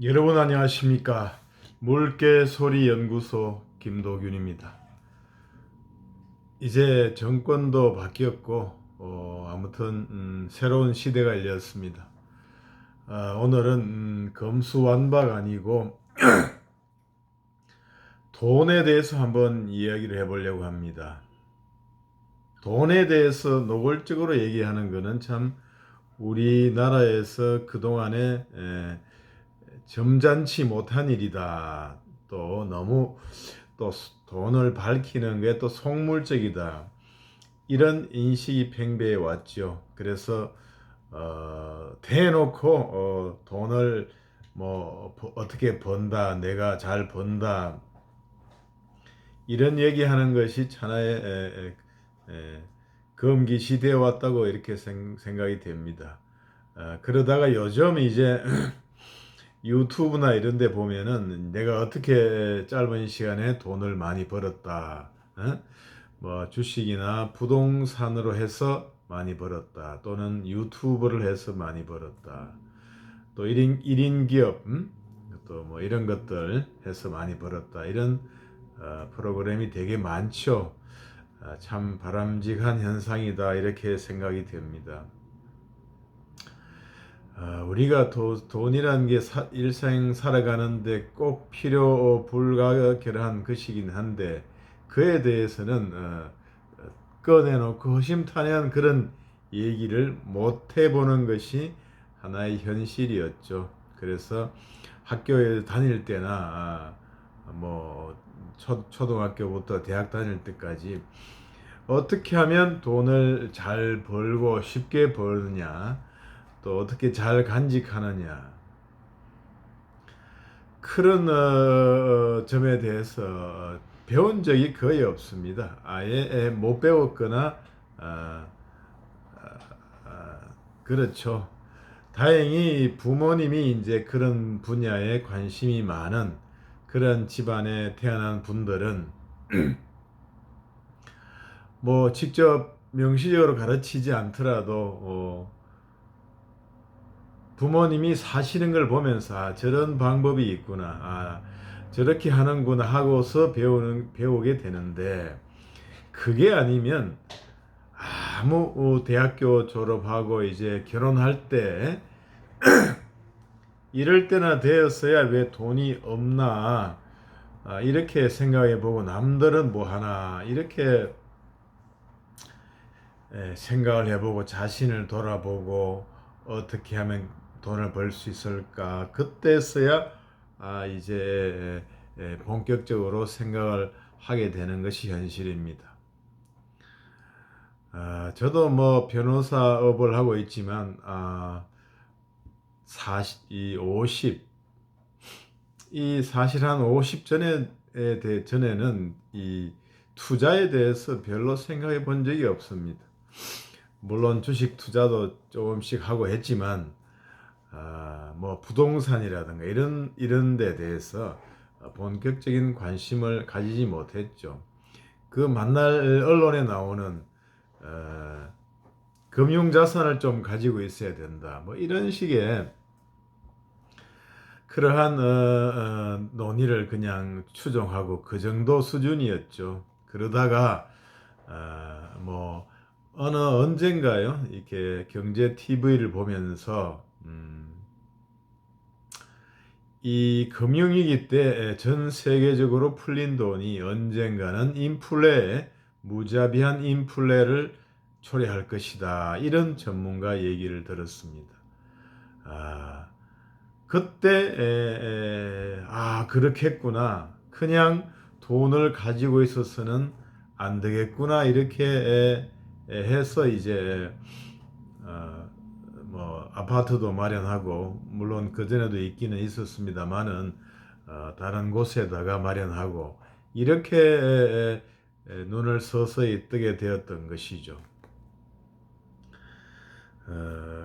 여러분 안녕하십니까? 물개소리연구소 김도균입니다. 이제 정권도 바뀌었고 아무튼 새로운 시대가 열렸습니다. 오늘은 검수완박 아니고 돈에 대해서 한번 이야기를 해보려고 합니다. 돈에 대해서 노골적으로 얘기하는 것은 참 우리나라에서 그동안에 점잖지 못한 일이다. 또 너무 또 돈을 밝히는 게 또 속물적이다. 이런 인식이 팽배해 왔죠. 그래서 대놓고 돈을 뭐 어떻게 번다, 내가 잘 번다 이런 얘기하는 것이 천하의 금기시되어 왔다고 이렇게 생각이 됩니다. 그러다가 요즘 이제 유튜브나 이런 데 보면은 내가 어떻게 짧은 시간에 돈을 많이 벌었다. 뭐 주식이나 부동산으로 해서 많이 벌었다. 또는 유튜브를 해서 많이 벌었다. 또 1인 기업, 또 뭐 이런 것들 해서 많이 벌었다. 이런 프로그램이 되게 많죠. 참 바람직한 현상이다. 이렇게 생각이 됩니다. 우리가 돈이라는 게 일생 살아가는데 꼭 필요 불가결한 것이긴 한데 그에 대해서는 꺼내놓고 허심탄회한 그런 얘기를 못 해보는 것이 하나의 현실이었죠. 그래서 학교에 다닐 때나 뭐 초등학교부터 대학 다닐 때까지 어떻게 하면 돈을 잘 벌고 쉽게 버느냐, 또 어떻게 잘 간직하느냐, 그런 점에 대해서 배운 적이 거의 없습니다. 아예 못 배웠거나 어, 그렇죠. 다행히 부모님이 이제 그런 분야에 관심이 많은 그런 집안에 태어난 분들은 뭐 직접 명시적으로 가르치지 않더라도 부모님이 사시는 걸 보면서 저런 방법이 있구나, 저렇게 하는구나 하고서 배우게 되는데 그게 아니면 아무 대학교 졸업하고 이제 결혼할 때 이럴 때나 되었어야 왜 돈이 없나, 이렇게 생각해 보고 남들은 뭐 하나 이렇게 생각을 해보고 자신을 돌아보고 어떻게 하면 돈을 벌 수 있을까, 그때서야 이제 본격적으로 생각을 하게 되는 것이 현실입니다. 저도 뭐 변호사업을 하고 있지만 40, 사실 한 50 전에는 이 투자에 대해서 별로 생각해 본 적이 없습니다. 물론 주식 투자도 조금씩 하고 했지만 뭐 부동산이라든가 이런 데 대해서 본격적인 관심을 가지지 못했죠. 그 만날 언론에 나오는 금융자산을 좀 가지고 있어야 된다, 뭐 이런 식의 그러한 논의를 그냥 추종하고 그 정도 수준이었죠. 그러다가 뭐 어느 언젠가요, 이렇게 경제 TV를 보면서 이 금융위기 때 전 세계적으로 풀린 돈이 언젠가는 무자비한 인플레를 초래할 것이다, 이런 전문가 얘기를 들었습니다. 아, 그때 그렇겠구나, 그냥 돈을 가지고 있어서는 안 되겠구나, 이렇게 해서 이제 뭐 아파트도 마련하고, 물론 그 전에도 있기는 있었습니다만은 다른 곳에다가 마련하고 이렇게 눈을 서서히 뜨게 되었던 것이죠.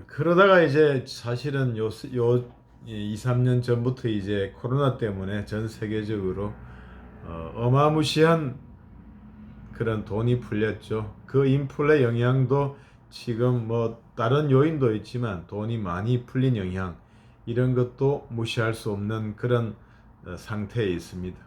그러다가 이제 사실은 요 2, 3년 전부터 이제 코로나 때문에 전 세계적으로 어마무시한 그런 돈이 풀렸죠. 그 인플레 영향도 지금 뭐 다른 요인도 있지만 돈이 많이 풀린 영향, 이런 것도 무시할 수 없는 그런 상태에 있습니다.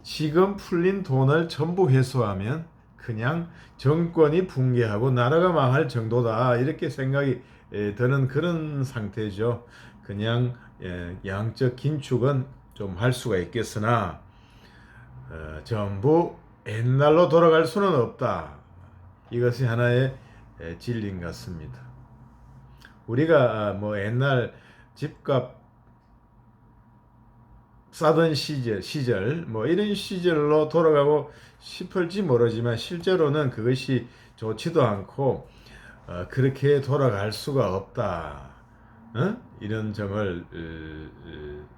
지금 풀린 돈을 전부 회수하면 그냥 정권이 붕괴하고 나라가 망할 정도다, 이렇게 생각이 드는 그런 상태죠. 그냥 양적 긴축은 좀 할 수가 있겠으나 전부 옛날로 돌아갈 수는 없다. 이것이 하나의 진리인 것 같습니다. 우리가 뭐 옛날 집값 싸던 시절 뭐 이런 시절로 돌아가고 싶을지 모르지만 실제로는 그것이 좋지도 않고 그렇게 돌아갈 수가 없다. 이런 점을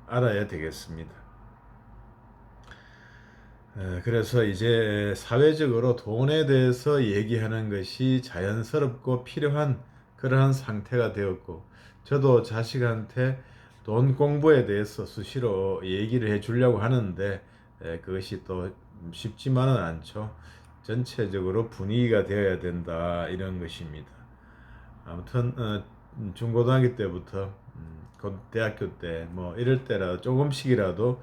알아야 되겠습니다. 그래서 이제 사회적으로 돈에 대해서 얘기하는 것이 자연스럽고 필요한 그러한 상태가 되었고, 저도 자식한테 돈 공부에 대해서 수시로 얘기를 해 주려고 하는데 그것이 또 쉽지만은 않죠. 전체적으로 분위기가 되어야 된다, 이런 것입니다. 아무튼 중고등학교 때부터 곧 대학교 때 뭐 이럴 때라도 조금씩이라도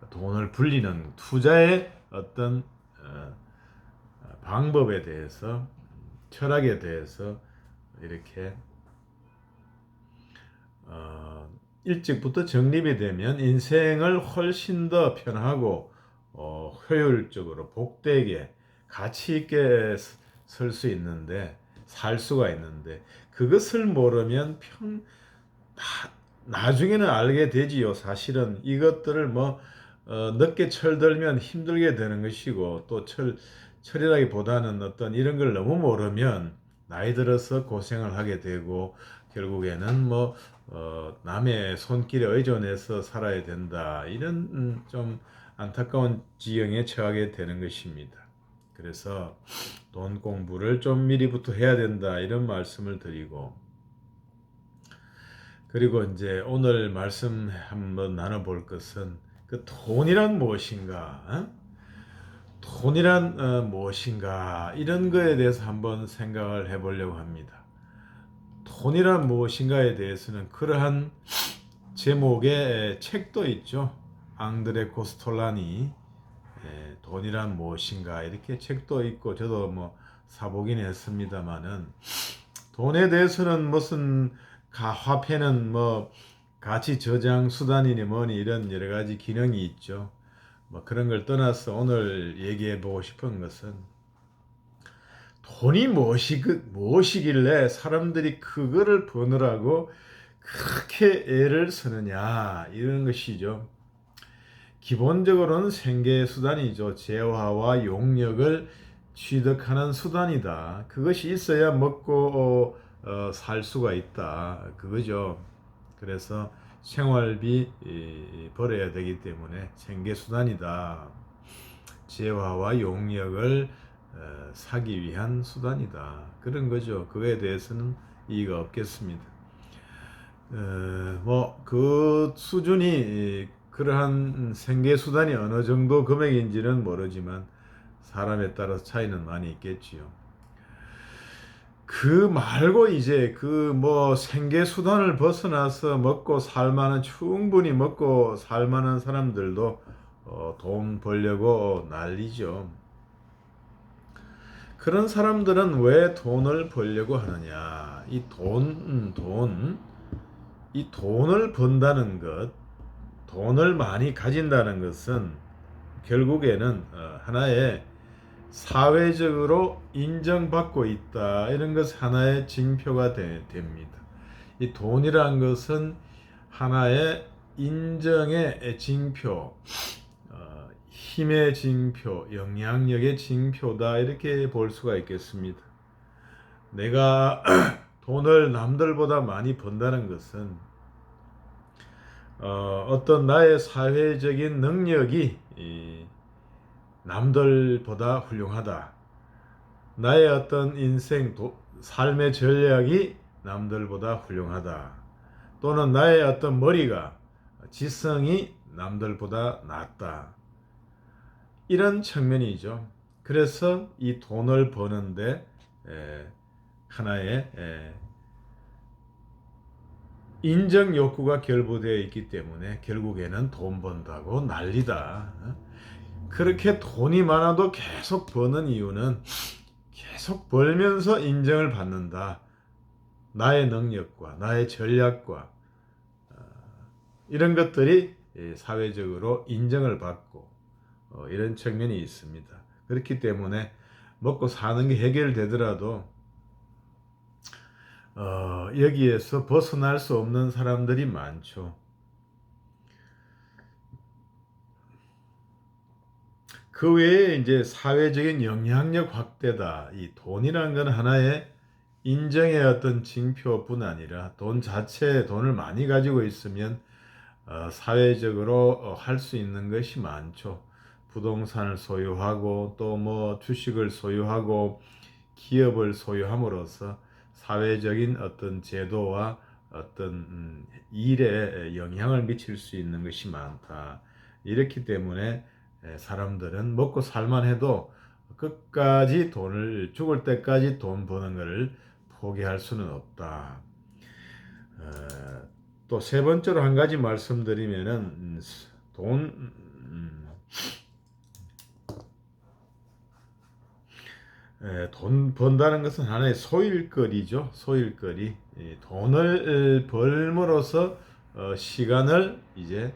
돈을 불리는 투자의 어떤 방법에 대해서, 철학에 대해서 이렇게 일찍부터 정립이 되면 인생을 훨씬 더 편하고 효율적으로 복되게 가치 있게 살 수 있는데, 살 수가 있는데, 그것을 모르면 나중에는 알게 되지요. 사실은 이것들을 뭐 늦게 철들면 힘들게 되는 것이고, 또 철이라기보다는 어떤 이런 걸 너무 모르면 나이 들어서 고생을 하게 되고, 결국에는 뭐 남의 손길에 의존해서 살아야 된다, 이런 좀 안타까운 지경에 처하게 되는 것입니다. 그래서 돈 공부를 좀 미리부터 해야 된다, 이런 말씀을 드리고, 그리고 이제 오늘 말씀 한번 나눠볼 것은 그 돈이란 무엇인가, 돈이란 무엇인가, 이런 거에 대해서 한번 생각을 해보려고 합니다. 돈이란 무엇인가에 대해서는 그러한 제목의 책도 있죠. 앙드레 코스톨라니 돈이란 무엇인가, 이렇게 책도 있고 저도 뭐 사보긴 했습니다만은, 돈에 대해서는 무슨 화폐는 뭐 가치 저장 수단이니 뭐니 이런 여러 가지 기능이 있죠. 뭐 그런 걸 떠나서 오늘 얘기해 보고 싶은 것은, 돈이 무엇이길래 사람들이 그거를 버느라고 그렇게 애를 쓰느냐, 이런 것이죠. 기본적으로는 생계 수단이죠. 재화와 용력을 취득하는 수단이다. 그것이 있어야 먹고 살 수가 있다, 그거죠. 그래서 생활비 벌어야 되기 때문에 생계 수단이다. 재화와 용력을 사기 위한 수단이다, 그런 거죠. 그거에 대해서는 이의가 없겠습니다. 뭐 그 수준이, 그러한 생계 수단이 어느 정도 금액인지는 모르지만 사람에 따라서 차이는 많이 있겠지요. 그 말고 이제 그 뭐 생계 수단을 벗어나서 먹고 살만한, 충분히 먹고 살만한 사람들도 돈 벌려고 난리죠. 그런 사람들은 왜 돈을 벌려고 하느냐? 이 돈을 번다는 것, 돈을 많이 가진다는 것은 결국에는 하나의 사회적으로 인정받고 있다, 이런 것 하나의 징표가 됩니다. 이 돈이란 것은 하나의 인정의 징표, 힘의 징표, 영향력의 징표다, 이렇게 볼 수가 있겠습니다. 내가 돈을 남들보다 많이 번다는 것은 어떤 나의 사회적인 능력이 남들보다 훌륭하다. 나의 어떤 인생, 삶의 전략이 남들보다 훌륭하다. 또는 나의 어떤 머리가, 지성이 남들보다 낫다. 이런 측면이죠. 그래서 이 돈을 버는데 하나의 인정 욕구가 결부되어 있기 때문에 결국에는 돈 번다고 난리다. 그렇게 돈이 많아도 계속 버는 이유는 계속 벌면서 인정을 받는다. 나의 능력과 나의 전략과 이런 것들이 사회적으로 인정을 받고 이런 측면이 있습니다. 그렇기 때문에 먹고 사는 게 해결되더라도 여기에서 벗어날 수 없는 사람들이 많죠. 그 외에 이제 사회적인 영향력 확대다. 이 돈이라는 건 하나의 인정의 어떤 징표뿐 아니라 돈 자체에 돈을 많이 가지고 있으면 사회적으로 할 수 있는 것이 많죠. 부동산을 소유하고 또 뭐 주식을 소유하고 기업을 소유함으로써 사회적인 어떤 제도와 어떤 일에 영향을 미칠 수 있는 것이 많다. 이렇기 때문에 사람들은 먹고 살만 해도 끝까지 돈을 죽을 때까지 돈 버는 것을 포기할 수는 없다. 또 세 번째로 한 가지 말씀드리면은 돈 돈 번다는 것은 하나의 소일거리죠. 소일거리. 돈을 벌므로써 시간을 이제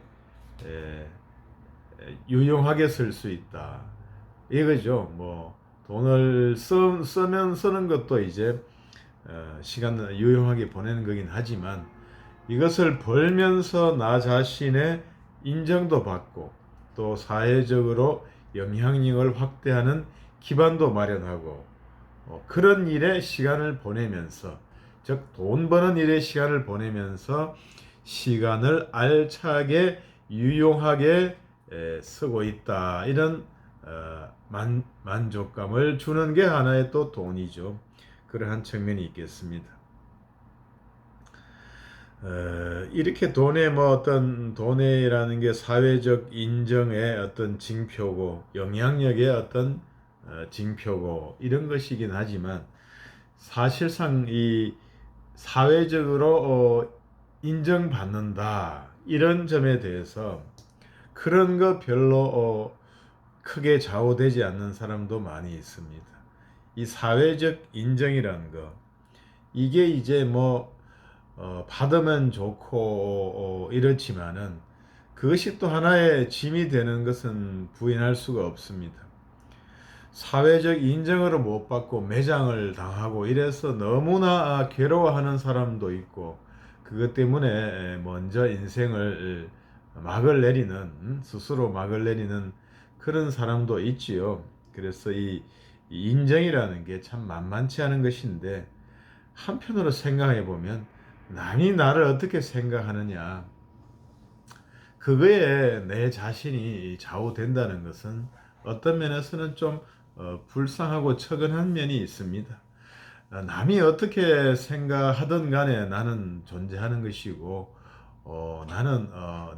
유용하게 쓸 수 있다. 이거죠. 뭐 돈을 쓰면 쓰는 것도 이제 시간을 유용하게 보내는 거긴 하지만 이것을 벌면서 나 자신의 인정도 받고 또 사회적으로 영향력을 확대하는 기반도 마련하고 그런 일에 시간을 보내면서 즉 돈 버는 일에 시간을 보내면서 시간을 알차게 유용하게 쓰고 있다. 이런 만족감을 주는 게 하나의 또 돈이죠. 그러한 측면이 있겠습니다. 이렇게 돈의 뭐 어떤 돈이라는 게 사회적 인정의 어떤 징표고 영향력의 어떤 징표고 이런 것이긴 하지만 사실상 이 사회적으로 인정받는다 이런 점에 대해서 그런 거 별로 크게 좌우되지 않는 사람도 많이 있습니다. 이 사회적 인정이라는 거 이게 이제 뭐 받으면 좋고 이렇지만은 그것이 또 하나의 짐이 되는 것은 부인할 수가 없습니다. 사회적 인정을 못 받고 매장을 당하고 이래서 너무나 괴로워하는 사람도 있고 그것 때문에 먼저 인생을 막을 내리는 스스로 막을 내리는 그런 사람도 있지요. 그래서 이 인정이라는 게 참 만만치 않은 것인데 한편으로 생각해 보면 남이 나를 어떻게 생각하느냐 그거에 내 자신이 좌우된다는 것은 어떤 면에서는 좀 불쌍하고 처근한 면이 있습니다. 남이 어떻게 생각하든 간에 나는 존재하는 것이고 나는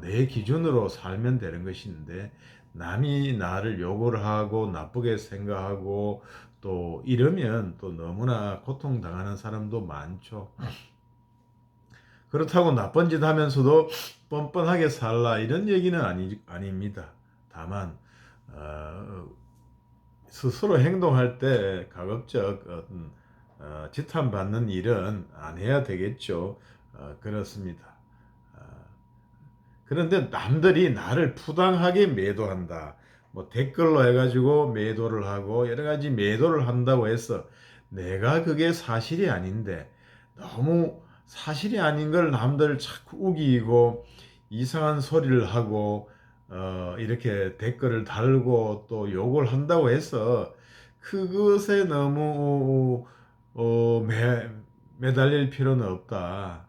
내 기준으로 살면 되는 것인데 남이 나를 욕을 하고 나쁘게 생각하고 또 이러면 또 너무나 고통당하는 사람도 많죠. 그렇다고 나쁜 짓 하면서도 뻔뻔하게 살라 이런 얘기는 아닙니다. 다만 스스로 행동할 때 가급적 지탄받는 일은 안 해야 되겠죠. 그렇습니다. 어, 그런데 남들이 나를 부당하게 매도한다. 뭐 댓글로 해가지고 매도를 하고 여러 가지 매도를 한다고 해서 내가 그게 사실이 아닌데 너무 사실이 아닌 걸 남들 자꾸 우기고 이상한 소리를 하고 이렇게 댓글을 달고 또 욕을 한다고 해서 그것에 너무 매달릴 필요는 없다.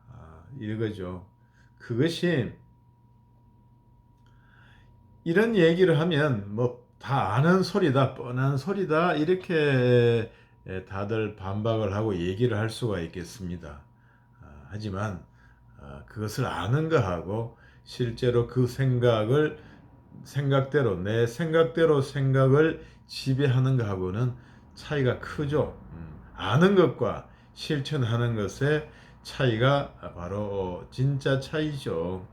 이거죠. 그것이 이런 얘기를 하면 뭐 다 아는 소리다, 뻔한 소리다 이렇게 다들 반박을 하고 얘기를 할 수가 있겠습니다. 하지만 그것을 아는 거하고 실제로 그 생각대로 내 생각대로 생각을 지배하는 거하고는 차이가 크죠. 아는 것과 실천하는 것에 차이가 바로 진짜 차이죠.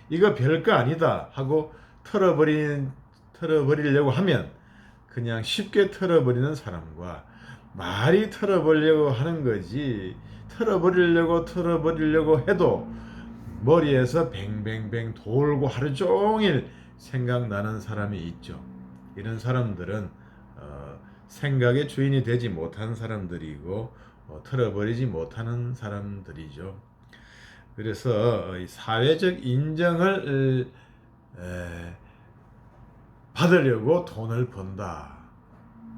이거 별거 아니다 하고 털어버리려고 하면 그냥 쉽게 털어버리는 사람과 말이 털어버리려고 하는 거지, 털어버리려고 해도 머리에서 뱅뱅뱅 돌고 하루 종일 생각나는 사람이 있죠. 이런 사람들은 생각의 주인이 되지 못한 사람들이고 털어버리지 못하는 사람들이죠. 그래서 사회적 인정을 받으려고 돈을 번다.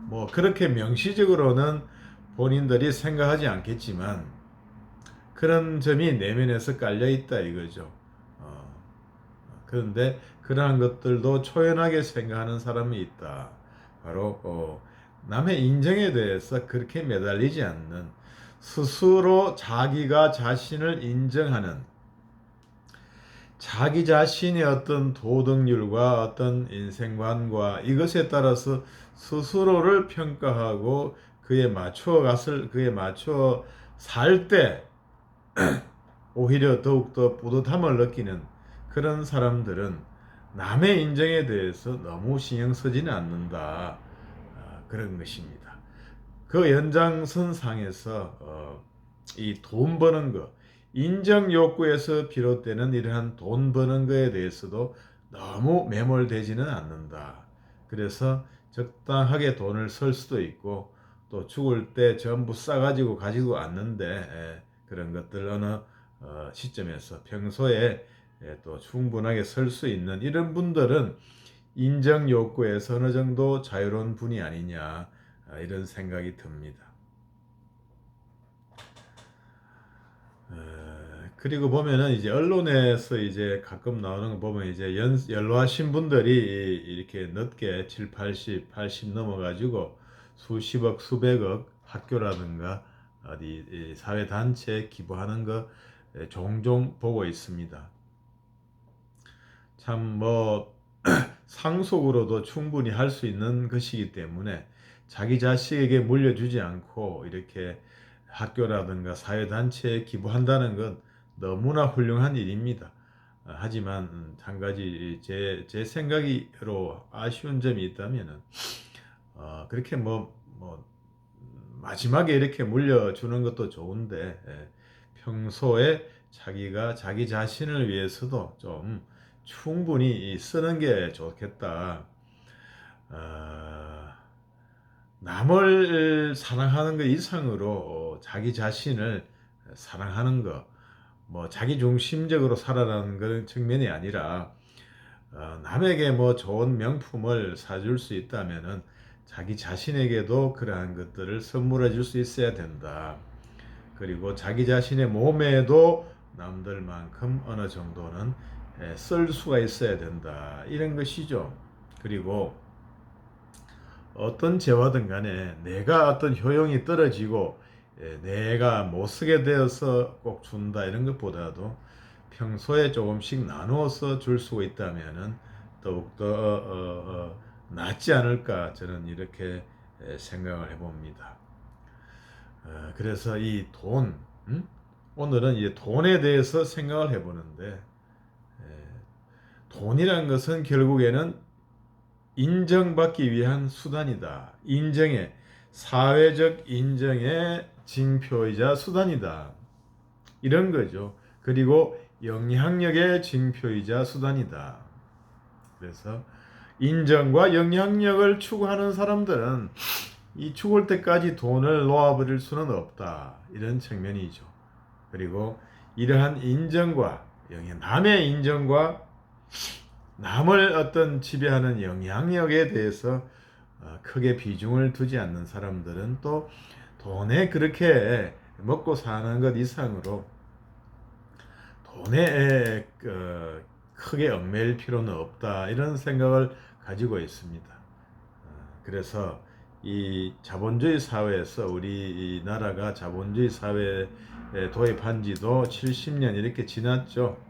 뭐 그렇게 명시적으로는 본인들이 생각하지 않겠지만 그런 점이 내면에서 깔려 있다 이거죠. 그런데 그러한 것들도 초연하게 생각하는 사람이 있다. 바로 남의 인정에 대해서 그렇게 매달리지 않는, 스스로 자기가 자신을 인정하는, 자기 자신의 어떤 도덕률과 어떤 인생관과 이것에 따라서 스스로를 평가하고 그에 맞춰 살 때 오히려 더욱더 뿌듯함을 느끼는 그런 사람들은 남의 인정에 대해서 너무 신경 쓰지는 않는다. 그런 것입니다. 그 연장선상에서 이 돈 버는 거, 인정 욕구에서 비롯되는 이러한 돈 버는 거에 대해서도 너무 매몰되지는 않는다. 그래서 적당하게 돈을 쓸 수도 있고 또 죽을 때 전부 싸가지고 가지고 않는데 그런 것들 어느 시점에서 평소에 또 충분하게 쓸 수 있는 이런 분들은 인정 욕구에서 어느 정도 자유로운 분이 아니냐, 이런 생각이 듭니다. 그리고 보면은 이제 언론에서 이제 가끔 나오는 거 보면 이제 연로하신 분들이 이렇게 늦게 7, 80 넘어가지고 수십억, 수백억 학교라든가 어디 사회단체에 기부하는 거 종종 보고 있습니다. 참 뭐 상속으로도 충분히 할 수 있는 것이기 때문에 자기 자식에게 물려주지 않고 이렇게 학교라든가 사회단체에 기부한다는 건 너무나 훌륭한 일입니다. 하지만 한 가지 제 생각으로 아쉬운 점이 있다면은 그렇게 뭐 마지막에 이렇게 물려주는 것도 좋은데 평소에 자기가 자기 자신을 위해서도 좀 충분히 쓰는 게 좋겠다. 남을 사랑하는 것 이상으로 자기 자신을 사랑하는 것, 뭐 자기 중심적으로 살아라는 그런 측면이 아니라 남에게 뭐 좋은 명품을 사줄 수 있다면은 자기 자신에게도 그러한 것들을 선물해 줄 수 있어야 된다. 그리고 자기 자신의 몸에도 남들만큼 어느 정도는 쓸 수가 있어야 된다. 이런 것이죠. 그리고 어떤 재화든 간에 내가 어떤 효용이 떨어지고 내가 못 쓰게 되어서 꼭 준다 이런 것보다도 평소에 조금씩 나누어서 줄 수 있다면은 더욱더 낫지 않을까, 저는 이렇게 생각을 해봅니다. 그래서 이 돈, 오늘은 이제 돈에 대해서 생각을 해보는데 돈이란 것은 결국에는 인정받기 위한 수단이다. 사회적 인정의 징표이자 수단이다. 이런 거죠. 그리고 영향력의 징표이자 수단이다. 그래서 인정과 영향력을 추구하는 사람들은 이 죽을 때까지 돈을 놓아버릴 수는 없다. 이런 측면이죠. 그리고 이러한 남의 인정과 남을 어떤 지배하는 영향력에 대해서 크게 비중을 두지 않는 사람들은 또 돈에 그렇게 먹고 사는 것 이상으로 돈에 크게 얽매일 필요는 없다. 이런 생각을 가지고 있습니다. 그래서 이 자본주의 사회에서 우리나라가 자본주의 사회에 도입한 지도 70년 이렇게 지났죠.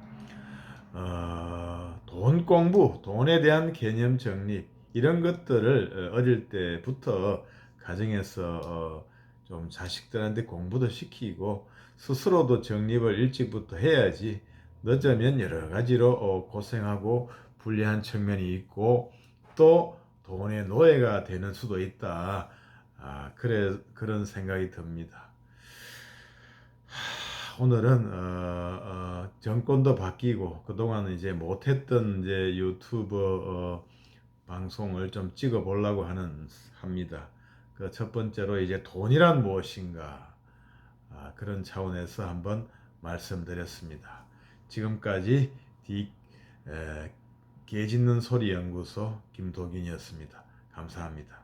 돈 공부, 돈에 대한 개념 정립 이런 것들을 어릴 때부터 가정에서 좀 자식들한테 공부도 시키고 스스로도 정립을 일찍부터 해야지 늦으면 여러 가지로 고생하고 불리한 측면이 있고 또 돈의 노예가 되는 수도 있다. 그런 생각이 듭니다. 오늘은 정권도 바뀌고 그동안 이제 못했던 이제 유튜브 방송을 좀 찍어 보려고 합니다. 그 첫 번째로 이제 돈이란 무엇인가 그런 차원에서 한번 말씀드렸습니다. 지금까지 개 짖는 소리 연구소 김도균이었습니다. 감사합니다.